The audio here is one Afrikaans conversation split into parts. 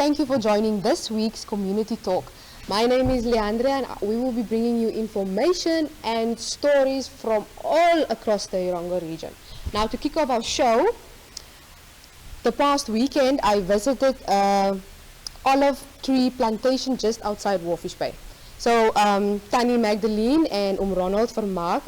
thank you for joining this week's Community Talk. My name is Leandra and we will be bringing you information and stories from all across the Erongo region. Now to kick off our show, the past weekend I visited olive tree plantation just outside Walvis Bay. So Tannie Magdalene en Ronald Vermaak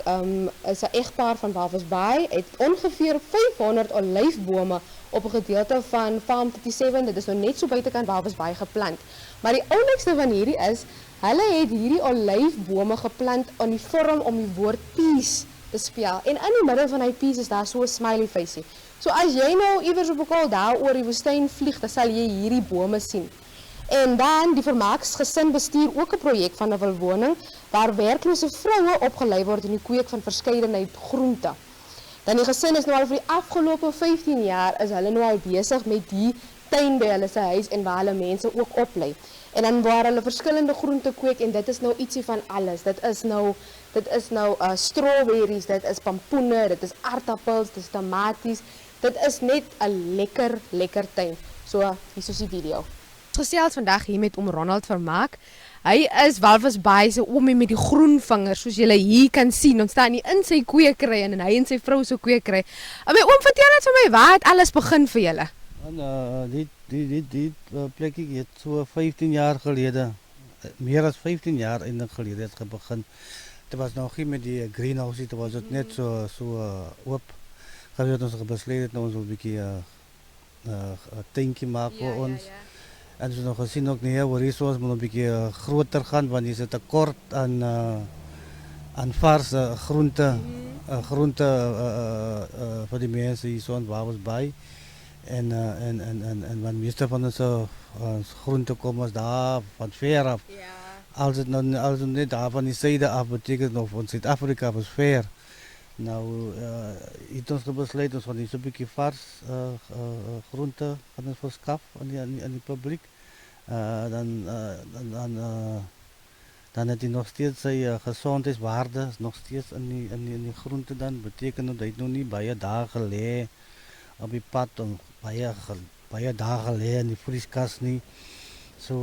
is 'n egpaar van Walvis Bay het ongeveer 500 olyfbome op 'n gedeelte van Farm 37. Dit is nou net so buitekant Walvis Bay geplant. Maar die oulikste van hierdie is, hulle het hierdie olyfbome geplant aan die vorm om die woord peace te spel. En in die middel van hy peace is daar so 'n smiley facey. So as jy nou iewers op 'n kol daar oor die woestyn vlieg, dan sal jy hierdie bome sien. En dan die Vermaaksgesin bestuur ook 'n projek van 'n wilwoning waar werklose vroue opgelei word in die kweek van verskeidenheid groente. Dan die gesin is nou al vir die afgelope 15 jaar is hulle nou al besig met die tuin by hulle se huis en waar hulle mense ook oplei. En dan waar hulle verskillende groente kweek en dit is nou ietsie van alles. Dit is nou strawberries, dit is pampoene, dit is aardappels, dit is tomaties. Dit is net 'n lekker tuin. So hier is die video. Gesels vandag hier met Ronald Vermaak. Hy is Walvis Bay se oomie met die groen vingers, soos julle hier kan sien. Ons staan hier in sy kweekry en hy en sy vrou se kweekry. En my oom, vertel net vir my, waar het alles begin vir julle? Die plekkie het so 15 jaar gelede, meer as 15 jaar eintlik gelede het begin. Dit was nog nie met die greenhouse, dit was dit net so oop. Gaan we ons besluit het nou ons 'n bietjie 'n tuintjie maak vir ons. En ons nog gesien ook nie hoe resources moet 'n bietjie groter gaan want hier is 'n tekort aan vars groente vir die mense hier so in Walvis Bay. En want meeste van ons groente kom ons daar van ver af. Als het net daar van die syde af betekent nog van Suid-Afrika was ver. Nou, het ons besluit ons gaan hier so 'n bietjie vars groente gaan ons verskaf aan die publiek. Dan het hy nog steeds sy gesondheidswaarde is nog steeds in die groente dan beteken dat hy nog nie baie dae gelê op die pad en baie dae gelê in die vrieskas nie. So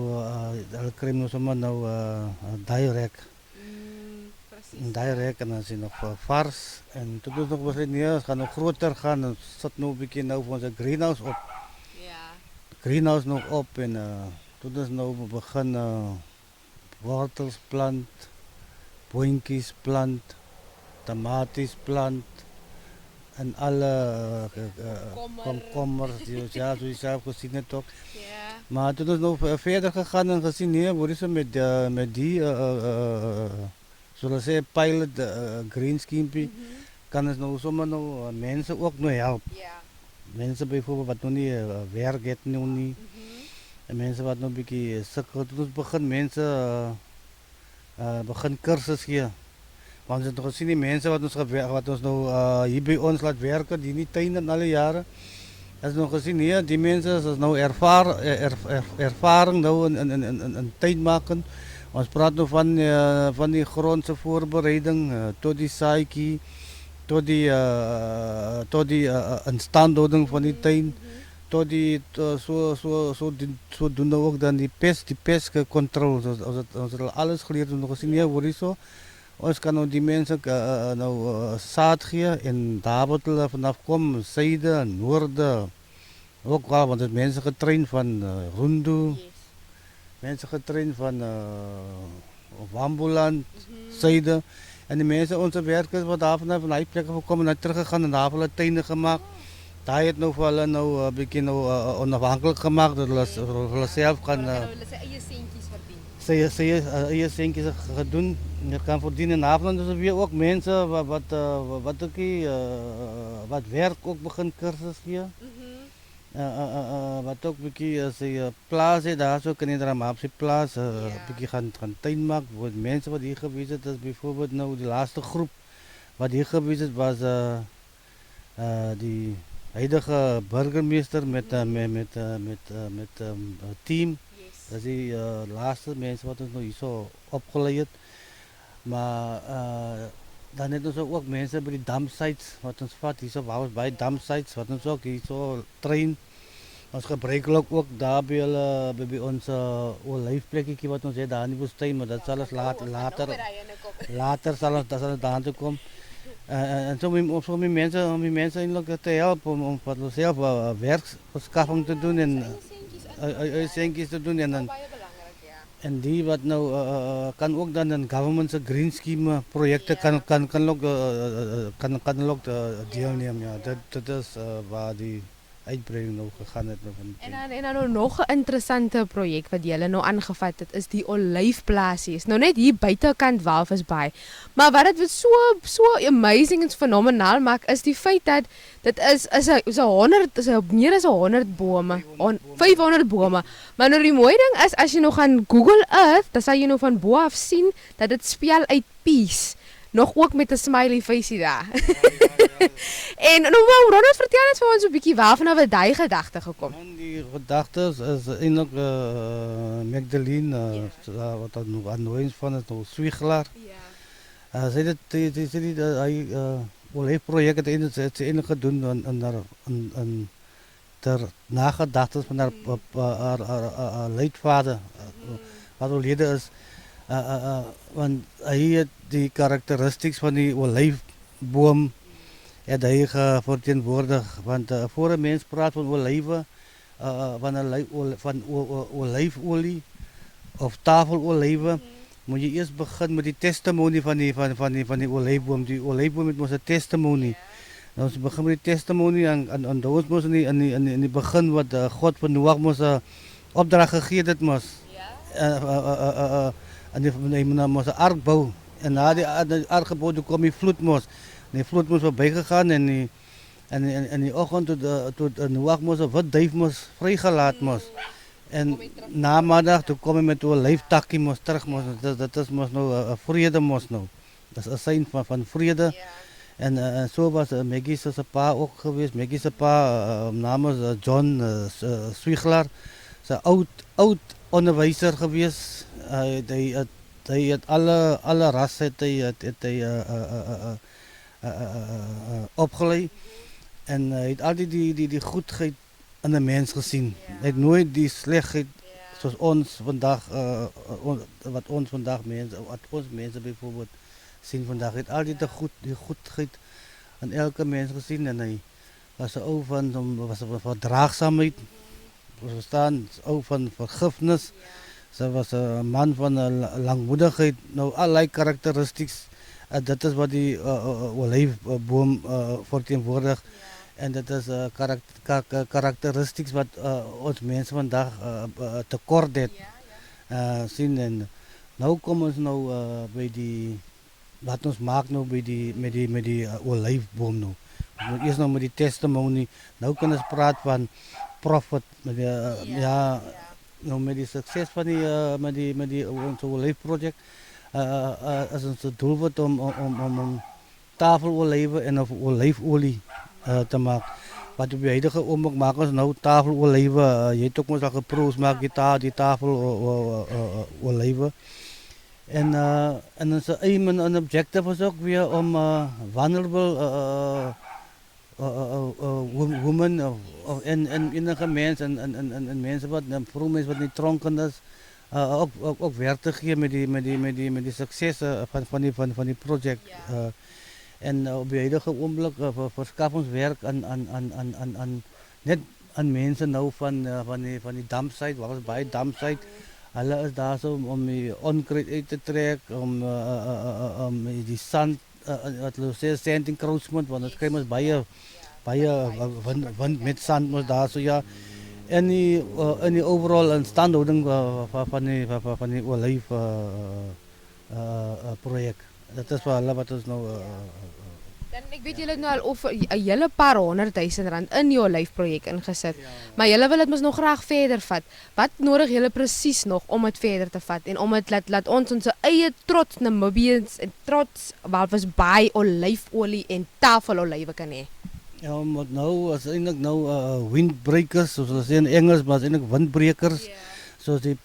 hulle kry nou sommer nou direk. Direk en dan is hy nog vars en toe ons nog besluit nee, ons gaan nog groter gaan en sit nou 'n bietjie nou vir ons 'n greenhouse op. Ja. Greenhouse nog op en toe ons nou begin wortels plant, boontjies plant, tomaties plant en alle komkommers, ja, zoals je zelf gezien hebt ook. Ja. Maar toen is nog verder gegaan en gezien, nee, hoe is het met die, zoals ze pilot green scheme, kan het nou zomaar nou mensen ook nog helpen. Ja. Mensen bijvoorbeeld wat nog niet werk het nog niet. En mensen wat nog een beetje sukkel. Toen begin mensen begin cursus hier. Want we hebben gezien die mensen wat ons nou hier bij ons laat werken, die niet tuinen alle jaren. Dat is nog gezien hier, die mensen is nou ervaring nou een tuin maken. Ons praat nou van die grondse voorbereiding tot die saaikie, tot die instandhouding van die tuin. Tot die zo doen we ook dan die pestcontrole. Ons het alles geleerd, nog gezien hier, hoor je zo. Ons kan nou die mensen zaad geven en daar wat hulle vanaf komen, zuiden, noorden. Ook wel, want het mensen getraind van Rundu, mensen getraind van Wambuland, zuiden. En die mensen, onze werkers, wat daar vanaf van die plekken gekomen en teruggegaan en daar hebben we tuinen gemaakt. Daar het nou voor hulle nou een beetje onafhankelijk gemaakt, dat hulle zelf gaan... Hulle sy eie centjies verdien. Sy eie centjies gedoen. Je kan verdienen in avond, dus weer ook mensen wat werk ook begin cursus hier. Wat ook een beetje sy plaats het, daar zo kan je er maar op zijn plaats een beetje gaan tuin maken. Voor mensen wat hier geweest is, dat bijvoorbeeld nou de laatste groep wat hier geweest is, was die huidige burgemeester met team. Dat is die laatste mensen wat ons nog hier zo opgeleid. Maar dan hebben we ook mensen bij die damsites wat ons vat, hier zo Walvis Bay damsites wat ons ook hier zo train. Ons gebruik ook daar by ons olijfplekkie wat ons het daar in die woestijn, maar dat zal ons later zal ons daar toe kom. En zo mijn mensen eindelijk te helpen om voor zichzelf werkverschaffing te doen en uitzendjes te doen. En die wat nou kan ook dan een government green scheme projecten kan ook deelnemen. Ja. Dat is waar die uitbreiding nou gegaan het. En dan nog 'n interessante projek wat julle nou aangevat het is die olyfplasies. Nou net hier buitekant Walvis Bay. Maar wat dit so amazing en fenomenaal maak is die feit dat dit is meer as 100 bome, 500 bome. Maar nou die mooi ding is as jy nou gaan Google Earth, dan sal jy nou van bo af sien dat dit spel uit peace. Nog ook met 'n smiley face daar. En nou maar Ronald, vertel net vir ons 'n bietjie waarvan nou daai gedagte gekom. Die gedagte is eintlik Magdalene wat dan nog aan van het nou Zwiegelaar. Ja. Sy het hy olijfprojek het eintlik gedoen en ter nagedagtes van haar leidvader wat oorlede is. Want hy het die karakteristiek van die olijfboom het hy verteenwoordig. Want voor 'n mens praat van olywe, van olijfolie of tafelolywe, moet je eerst beginnen met die testimonie van die olijfboom. Die olijfboom het mos 'n testimonie. Nou ons begin met die testimonie en ons mos in die begin wat God van Noag mos 'n opdrag gegee het mos. En die mos 'n ark bou. En na die ark gebou toe kom die vloed mos. Die vloed moes voorbij gegaan en die ochtend tot Noag moest een wit duif moest vrijgelaten moest. En namiddag toen kom je met een olijftakkie moest terug moest. Dat is moest nou een vrede moest nou. Dat is een sein van vrede. En zo was Maggie's pa ook geweest. Maggie's pa namens John Zwiegelaar. Ze oud onderwijzer geweest. Hij het alle rassen opgeleid en hij heeft altijd die goedheid in de mens gezien. Hij heeft nooit die slechtheid zoals ons vandaag, wat ons mensen bijvoorbeeld zien vandaag. Hij heeft altijd die goedheid in elke mens gezien en hij was er ook van verdraagzaamheid, ook van vergiffenis. Ze was een man van langmoedigheid, nou allerlei karakteristieken. Dat is wat die olijfboom vertegenwoordigt. En dat is karakteristiek wat ons mensen vandaag tekort zien. En nou komen we nou bij die, wat ons maakt nou met die olijfboom nou. Eerst nog met die testimonie. Nou kunnen we praten van profit. Nou met die succes van ons olijfproject. Als ons doel wordt om tafelolijven en of olijfolie te maken. Wat op je huidige ogenblik maken is nou tafelolijven. Je hebt ook maar al geproefd, maak je die tafelolijven. En onze aim en objective is ook weer om vulnerable women en enige mensen en mensen wat vroeg mensen wat niet dronken is. Ook werk te geven met die successen van die project. En op de huidige ogenblik verschaffen ons werk net aan mensen nou van die dampsite, Walvis Bay dampsite. Hulle is daar zo om die onkruid uit te trekken, om die zand, wat we zeggen, sand encroachment, want het krijgen we baie wind met zand moet daar zo ja. En die overal instandhouding van die olijfproject. Dat is wel wat ons nou... Dan ek weet julle het nou al over 'n hele paar 100.000 rand in die olijfprojek ingesit. Ja. Maar julle wil dit mos nog graag verder vat. Wat nodig julle presies nog om dit verder te vat en om dit laat ons eie trots Namibians en trots Walvis Bay olijfolie en tafelolywe kan hê? Ja, maar nou is eintlik nou windbreakers, soos hulle sê in Engels, maar is eintlik windbrekers. Yeah. Soos die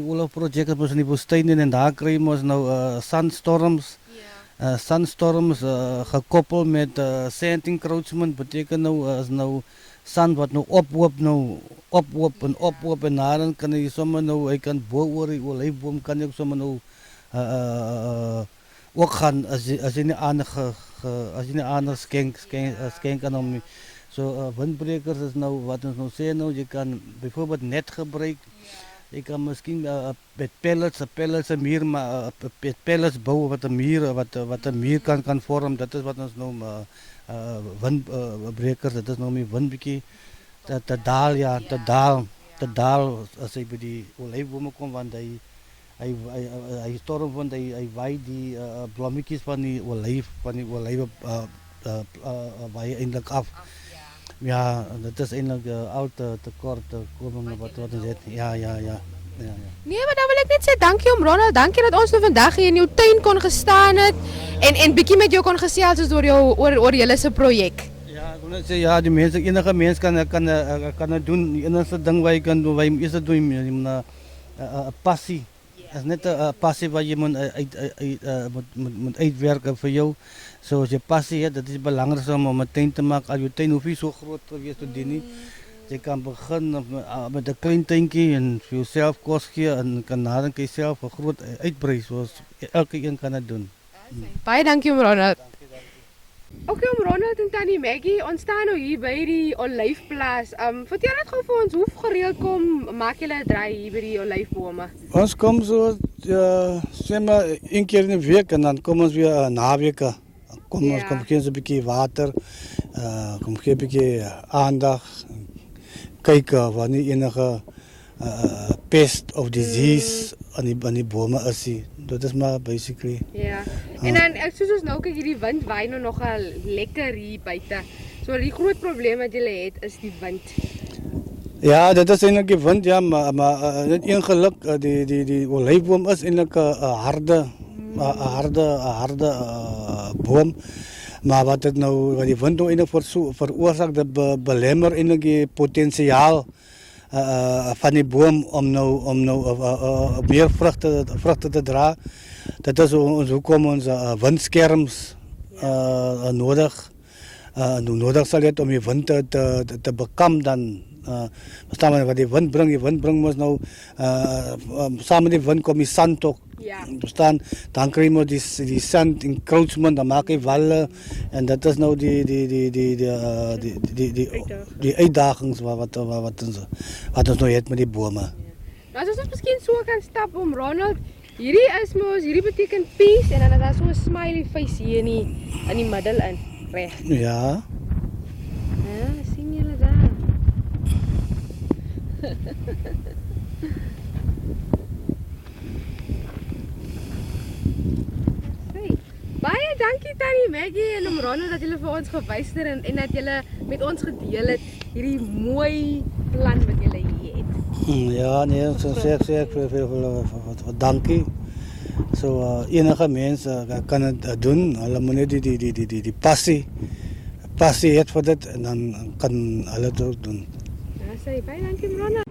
olijfprojek is mos in die woestyn en daar kry jy mos nou sandstorms. Sandstorms gekoppeld met sand encroachment beteken nou as nou sand wat nou ophoop en dan kan jy sommer nou, hy kan bo oor die olyfboom kan jy ook sommer nou ook gaan as jy nie ander skenk aan hom nie. So windbrekers is nou wat ons nou sê nou, jy kan byvoorbeeld net gebruik. Jy kan miskien met pellets muur maar met pellets bou wat 'n muur kan vorm. Dit is wat ons noem windbrekers. Dit is nou my wind bietjie te daal as hy by die olyfbome kom, want hy storm want hy waai die blommetjies van die olywe waai eintlik af. Ja, dit is eintlik al te kort koming wat ons het. Ja. Nee, maar dan wil ek net sê dankie om Ronald. Dankie dat ons nou vandag hier in jou tuin kon gestaan het en bietjie met jou kon gesels oor oor julle se projek. Ja, ek wil net sê ja, enige mens kan dit doen. Die enigste ding wat jy kan doen, wat jy eers doen, jy moet 'n passie. Dit is net 'n passie wat jy moet uitwerk vir jou. So as jy passie het, dit is belangrik om 'n tuin te maak. Al jou tuin hoef nie so groot te wees te dien nie. Jy kan begin met 'n klein tuintjie en vir jouself kos gee en kan nader kan self 'n groot uitbrei soos elke een kan dit doen. Baie dankie om Ronald. Okay, om Ronald en Tannie Maggie, ons staan nou hier by die olyfplaas. Vertel net gou vir ons, hoe gereeld maak julle 'n draai hier by die olyfbome? Ons kom so sê maar een keer in 'n week en dan kom ons weer naweke. Kom ons kom gee 'n bietjie water, kom gee 'n bietjie aandag. Kyk wanneer enige pest of disease aan die bome is. Dit is maar basically. Ja. En dan soos ons nou kyk, hierdie wind waai nou nogal lekker hier buite. So die groot probleem wat julle het is die wind. Ja, dit is eintlik die wind, ja, maar net een geluk die olyfboom is eintlik 'n harde boom. Maar wat die wind nou eintlik veroorsaak, dit belemmer eintlik die potensiaal van die boom om nou meer vrugte te dra. Dat is hoekom ons windskerms nodig sal het om die wind te bekam dan. Verstaan maar wat die wind bring mos nou saam met die wind kom die sand ook. Ja. Verstaan, dan kry jy die sand encroachment, dan maak hy walle en dit is nou die uitdagings wat ons nou het met die bome. Ja. Nou as ons miskien so kan stap om Ronald, hierdie beteken peace en dan is daar so 'n smiley face hier in die middel in, reg. Ja. Ja, sien julle daar? Baie dankie Tannie Maggie en om Ronald dat julle vir ons gewys het en dat julle met ons gedeel het hierdie mooi plan wat julle hier het. Ja, nee, so sê ek vir dankie. So enige mense kan dit doen. Hulle moet net die passie het vir dit en dan kan hulle dit ook doen. Ja, sê baie dankie Ronald.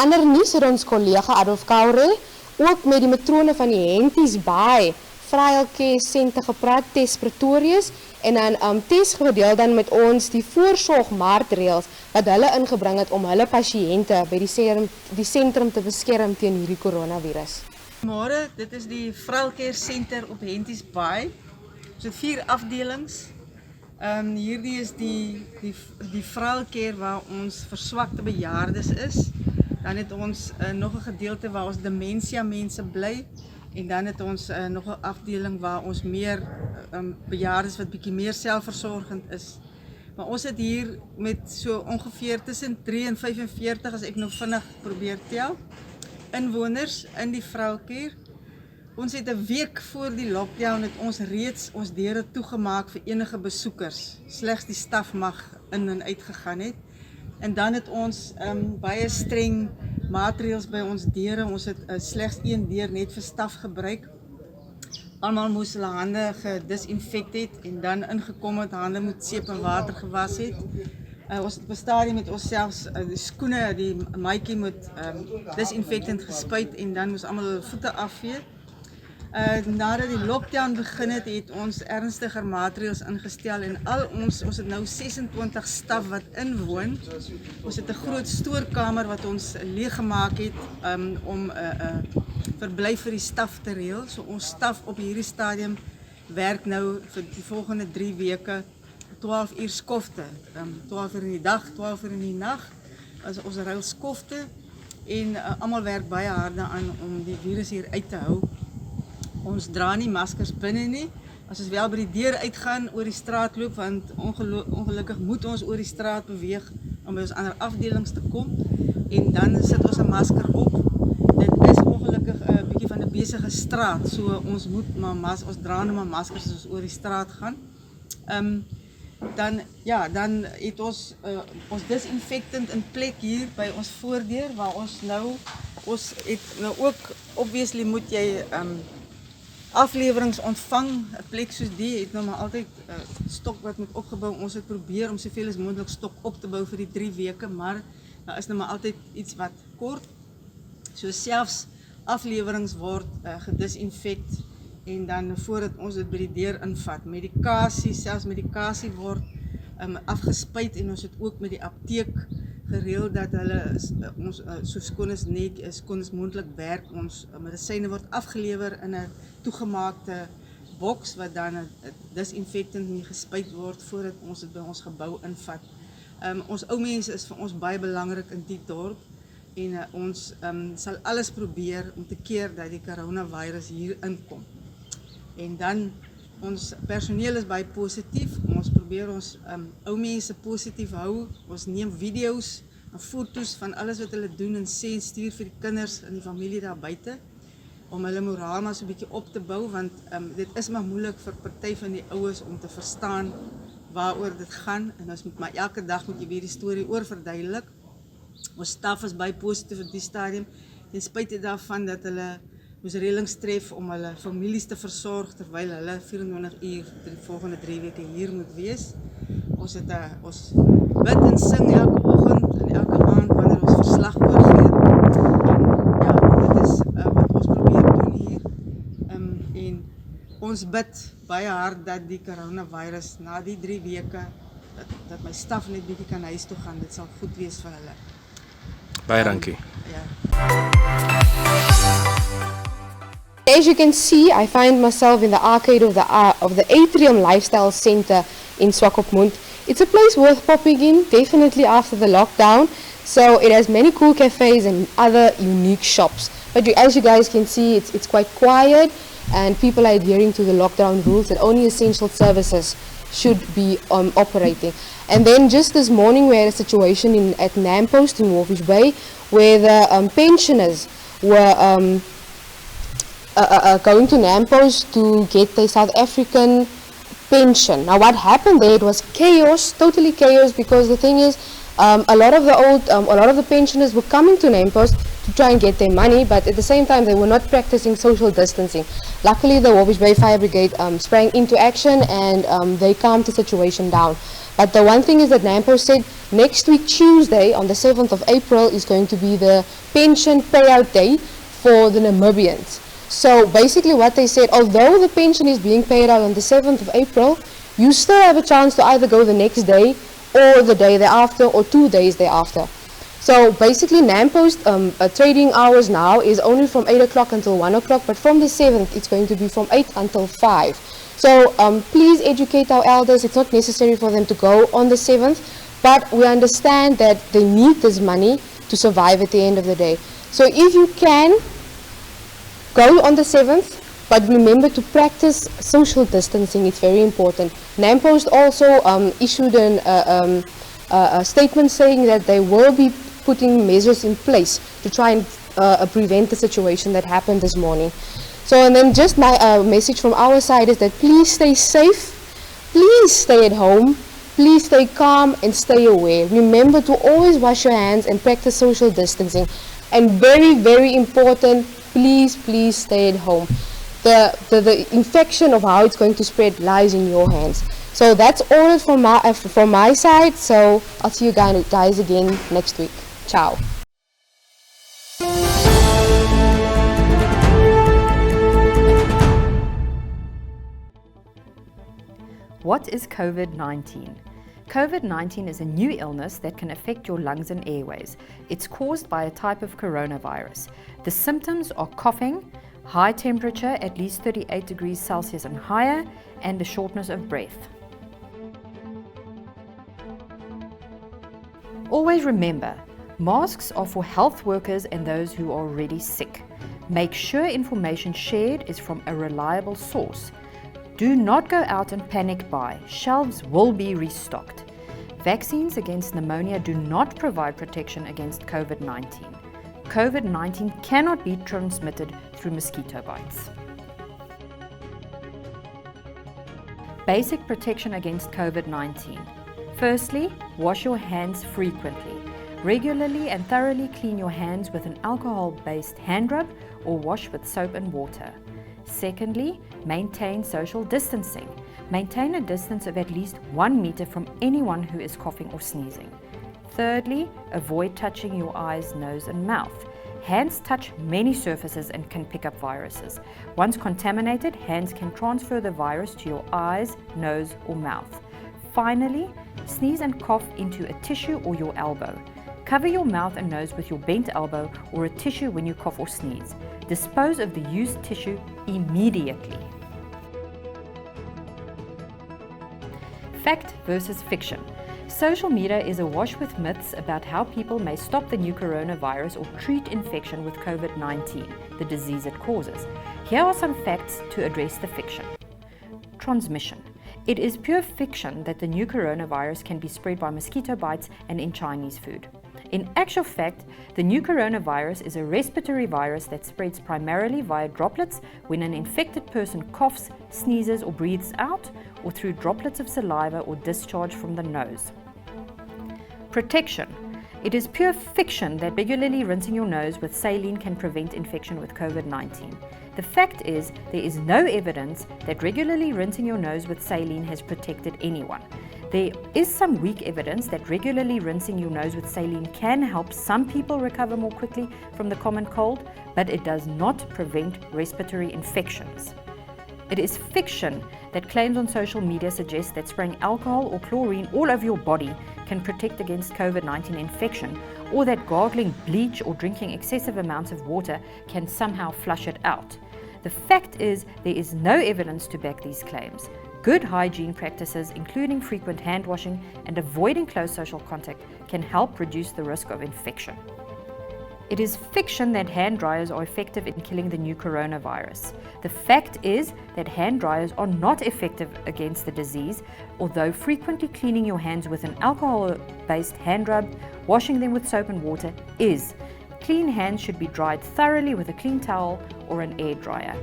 Ander nuus het ons kollega Adolf Kaurel ook met die matrone van die Henties Bay Frail Center gepraat, Tess Pretorius, en dan Tess gedeel dan met ons die voorsorgmaatreëls wat hulle ingebring het om hulle pasiënte by die sentrum te beskerm teen hierdie coronavirus. Môre, dit is die Frail Center op Henties Bay. Ons het 4 afdelings. Hierdie is die Frail Care waar ons verswakte bejaardes is. Dan het ons nog 'n gedeelte waar ons demensia mense bly en dan het ons nog 'n afdeling waar ons meer bejaardes wat bietjie meer selfversorgend is. Maar ons het hier met so ongeveer tussen 3 en 45 as ek nou vinnig probeer tel. inwoners in die Frailkeer. Ons het 'n week voor die lockdown het ons reeds ons deure toegemaak vir enige besoekers. Slegs die staf mag in en uit gegaan het. En dan het ons baie streng maatreëls by ons deure. Ons het slegs een deur net vir staf gebruik. Almal moes hulle hande gedisinfect het en dan ingekom het, hande met seep en water gewas het. Ons het op 'n stadium met ons selfs die skoene, die maatjie moet disinfectant gespuit en dan moes almal hulle voete afvee. Nadat die lockdown begin het, het ons ernstiger maatreëls ingestel en ons het nou 26 staf wat inwoon. Ons het 'n groot stoorkamer wat ons leeggemaak het om verblyf vir die staf te reël. So ons staf op hierdie stadium werk nou vir die volgende 3 weke 12 uur skofte, 12 uur in die dag, 12 uur in die nag. Ons ruil skofte en almal werk baie hard daaraan om die virus hier uit te hou. Ons dra nie maskers binne nie. As ons wel by die deur uitgaan, oor die straat loop, want ongelukkig moet ons oor die straat beweeg om by ons ander afdelings te kom. En dan sit ons 'n masker op. Dit is ongelukkig 'n bietjie van 'n besige straat, so ons moet maar ons dra nou maar maskers as ons oor die straat gaan. Dan het ons disinfectant in plek hier by ons voordeur, waar ons het nou ook, obviously moet jy aflewerings ontvang. 'n plek soos die het nou maar altyd stok wat moet opgebou. Ons het probeer om soveel as moontlik stok op te bou vir die 3 weke, maar daar is nou maar altyd iets wat kort. So selfs aflewerings word gedisinfect en dan voordat ons dit by die deur invat. Selfs medikasie word afgespuit en ons het ook met die apteek gereël dat hulle ons so skoon as moontlik werk. Ons medisyne word afgelewer in 'n toegemaakte boks wat dan 'n disinfectant mee gespuit word voordat ons dit by ons gebou invat. Ons ou mense is vir ons baie belangrik in die dorp en ons sal alles probeer om te keer dat die coronavirus hier inkom. En dan ons personeel is baie positief. Ons probeer ons ou mense positief hou. Ons neem video's en foto's van alles wat hulle doen en sê en stuur vir die kinders en die familie daar buite om hulle moraal maar so 'n bietjie op te bou, want dit is maar moeilik vir party van die oues om te verstaan waaroor dit gaan en ons moet maar elke dag moet jy weer die storie oor verduidelik. Ons staf is baie positief op die stadium ten spyte daarvan dat hulle moes reëlings tref om hulle families te versorg terwyl hulle 24 uur die volgende 3 weke hier moet wees. Ons bid en sing elke oggend en elke aand wanneer ons verslag oorgee. En dit is wat ons probeer doen hier. En ons bid baie hard dat die coronavirus na die 3 weke dat my staf net bietjie kan huis toe gaan. Dit sal goed wees vir hulle. Baie dankie. As you can see, I find myself in the arcade of the Atrium Lifestyle Center in Swakopmund. It's a place worth popping in, definitely after the lockdown. So it has many cool cafes and other unique shops. But as you guys can see, it's quite quiet and people are adhering to the lockdown rules that only essential services should be operating. And then just this morning we had a situation at Nampost in Walvis Bay where the pensioners were going to Nampost to get their South African pension. Now what happened there, it was chaos, totally chaos, because the thing is a lot of the pensioners were coming to Nampost to try and get their money, but at the same time they were not practicing social distancing. Luckily the Walvis Bay Fire Brigade sprang into action and they calmed the situation down. But the one thing is that Nampost said next week Tuesday on the 7th of April is going to be the pension payout day for the Namibians. So basically what they said, although the pension is being paid out on the 7th of April, you still have a chance to either go the next day or the day thereafter or 2 days thereafter. So basically Nampost trading hours now is only from 8 o'clock until 1 o'clock, but from the 7th it's going to be from 8 until 5. So please educate our elders. It's not necessary for them to go on the 7th, but we understand that they need this money to survive at the end of the day. So if you can, go on the 7th, but remember to practice social distancing. It's very important. Nampost also issued a statement saying that they will be putting measures in place to try and prevent the situation that happened this morning. So, and then just my message from our side is that please stay safe, please stay at home, please stay calm and stay aware. Remember to always wash your hands and practice social distancing. And very, very important, please stay at home. The infection of how it's going to spread lies in your hands. So that's all from my side. So I'll see you guys again next week. Ciao. What is COVID-19? COVID-19 is a new illness that can affect your lungs and airways. It's caused by a type of coronavirus. The symptoms are coughing, high temperature at least 38 degrees Celsius and higher, and a shortness of breath. Always remember, masks are for health workers and those who are already sick. Make sure information shared is from a reliable source. Do not go out and panic buy. Shelves will be restocked. Vaccines against pneumonia do not provide protection against COVID-19. COVID-19 cannot be transmitted through mosquito bites. Basic protection against COVID-19. Firstly, wash your hands frequently. Regularly and thoroughly clean your hands with an alcohol-based hand rub or wash with soap and water. Secondly, maintain social distancing. Maintain a distance of at least 1 meter from anyone who is coughing or sneezing. Thirdly, avoid touching your eyes, nose and mouth. Hands touch many surfaces and can pick up viruses. Once contaminated, hands can transfer the virus to your eyes, nose or mouth. Finally, sneeze and cough into a tissue or your elbow. Cover your mouth and nose with your bent elbow or a tissue when you cough or sneeze. Dispose of the used tissue immediately. Fact versus fiction. Social media is awash with myths about how people may stop the new coronavirus or treat infection with COVID-19, the disease it causes. Here are some facts to address the fiction. Transmission. It is pure fiction that the new coronavirus can be spread by mosquito bites and in Chinese food. In actual fact, the new coronavirus is a respiratory virus that spreads primarily via droplets when an infected person coughs, sneezes or breathes out, or through droplets of saliva or discharge from the nose. Protection. It is pure fiction that regularly rinsing your nose with saline can prevent infection with COVID-19. The fact is, there is no evidence that regularly rinsing your nose with saline has protected anyone. There is some weak evidence that regularly rinsing your nose with saline can help some people recover more quickly from the common cold, but it does not prevent respiratory infections. It is fiction that claims on social media suggest that spraying alcohol or chlorine all over your body can protect against COVID-19 infection, or that gargling bleach or drinking excessive amounts of water can somehow flush it out. The fact is, there is no evidence to back these claims. Good hygiene practices, including frequent hand washing and avoiding close social contact, can help reduce the risk of infection. It is fiction that hand dryers are effective in killing the new coronavirus. The fact is that hand dryers are not effective against the disease, although frequently cleaning your hands with an alcohol-based hand rub, washing them with soap and water is. Clean hands should be dried thoroughly with a clean towel or an air dryer.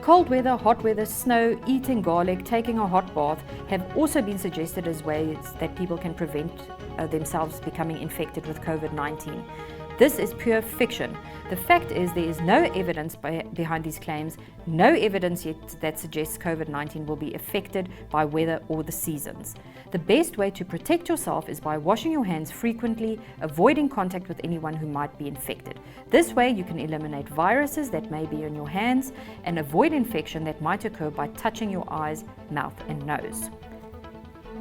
Cold weather, hot weather, snow, eating garlic, taking a hot bath have also been suggested as ways that people can prevent themselves becoming infected with COVID-19. This is pure fiction. The fact is there is no evidence behind these claims, no evidence yet that suggests COVID-19 will be affected by weather or the seasons. The best way to protect yourself is by washing your hands frequently, avoiding contact with anyone who might be infected. This way you can eliminate viruses that may be in your hands and avoid infection that might occur by touching your eyes, mouth and nose.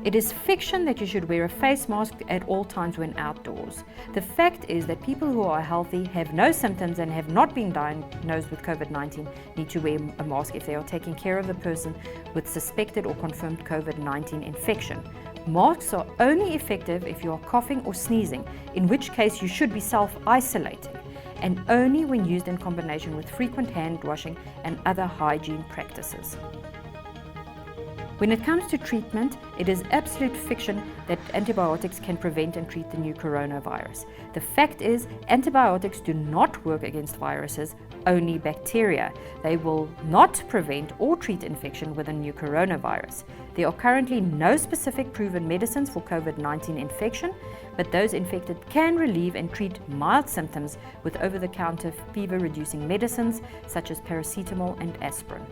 It is fiction that you should wear a face mask at all times when outdoors. The fact is that people who are healthy, have no symptoms and have not been diagnosed with COVID-19 need to wear a mask if they are taking care of the person with suspected or confirmed COVID-19 infection. Masks are only effective if you are coughing or sneezing, in which case you should be self-isolating, and only when used in combination with frequent hand washing and other hygiene practices. When it comes to treatment, it is absolute fiction that antibiotics can prevent and treat the new coronavirus. The fact is, antibiotics do not work against viruses, only bacteria. They will not prevent or treat infection with the new coronavirus. There are currently no specific proven medicines for COVID-19 infection, but those infected can relieve and treat mild symptoms with over-the-counter fever-reducing medicines such as paracetamol and aspirin.